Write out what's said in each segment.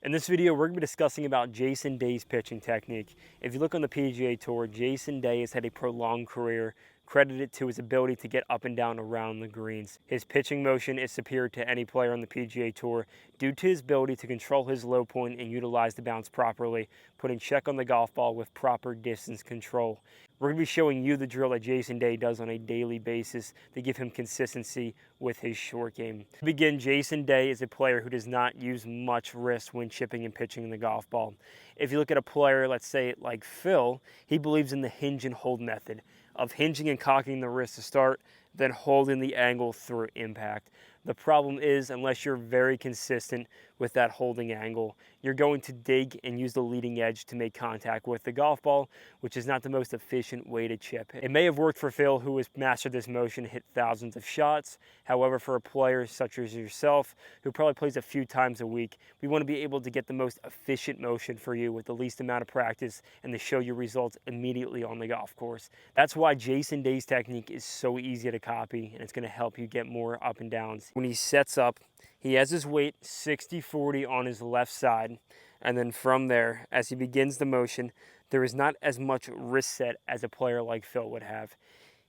In this video, we're going to be discussing about Jason Day's pitching technique. If you look on the PGA Tour, Jason Day has had a prolonged career credited to his ability to get up and down around the greens. His pitching motion is superior to any player on the PGA Tour due to his ability to control his low point and utilize the bounce properly, putting check on the golf ball with proper distance control. We're going to be showing you the drill that Jason Day does on a daily basis to give him consistency with his short game. To begin, Jason Day is a player who does not use much wrist when chipping and pitching the golf ball. If you look at a player, let's say like Phil, he believes in the hinge and hold method of hinging and cocking the wrist to start, then holding the angle through impact. The problem is, unless you're very consistent with that holding angle, you're going to dig and use the leading edge to make contact with the golf ball, which is not the most efficient way to chip. It may have worked for Phil, who has mastered this motion, hit thousands of shots. However, for a player such as yourself, who probably plays a few times a week, we want to be able to get the most efficient motion for you with the least amount of practice and to show you results immediately on the golf course. That's why Jason Day's technique is so easy to copy, and it's going to help you get more up and downs. When he sets up, he has his weight 60-40 on his left side, and then from there, as he begins the motion, there is not as much wrist set as a player like Phil would have.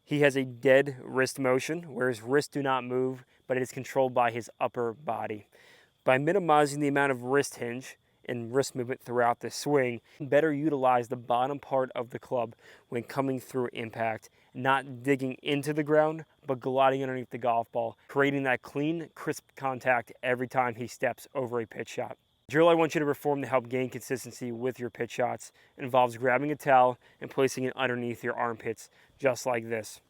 He has a dead wrist motion, where his wrists do not move, but it is controlled by his upper body. By minimizing the amount of wrist hinge and wrist movement throughout the swing, better utilize the bottom part of the club when coming through impact, not digging into the ground, but gliding underneath the golf ball, creating that clean, crisp contact every time he steps over a pitch shot. The drill I want you to perform to help gain consistency with your pitch shots involves grabbing a towel and placing it underneath your armpits, just like this.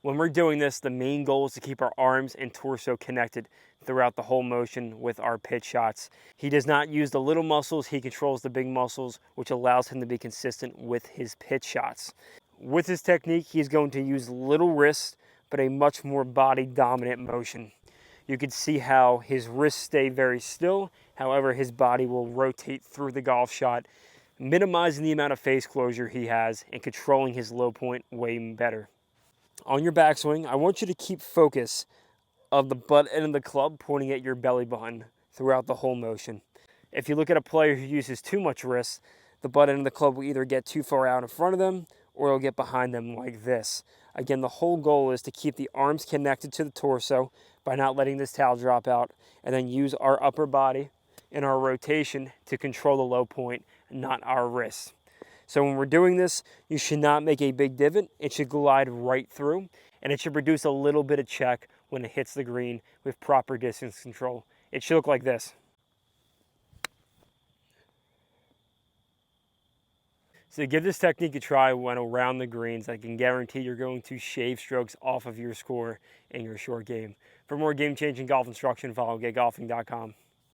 When we're doing this, the main goal is to keep our arms and torso connected throughout the whole motion with our pitch shots. He does not use the little muscles, he controls the big muscles, which allows him to be consistent with his pitch shots. With this technique, he's going to use little wrists, but a much more body-dominant motion. You can see how his wrists stay very still, however, his body will rotate through the golf shot, minimizing the amount of face closure he has and controlling his low point way better. On your backswing, I want you to keep focus of the butt end of the club pointing at your belly button throughout the whole motion. If you look at a player who uses too much wrist, the butt end of the club will either get too far out in front of them or it'll get behind them like this. Again, the whole goal is to keep the arms connected to the torso by not letting this towel drop out, and then use our upper body and our rotation to control the low point, not our wrists. So when we're doing this, you should not make a big divot. It should glide right through, and it should produce a little bit of check when it hits the green with proper distance control. It should look like this. So give this technique a try when around the greens. I can guarantee you're going to shave strokes off of your score in your short game. For more game-changing golf instruction, follow getgolfing.com.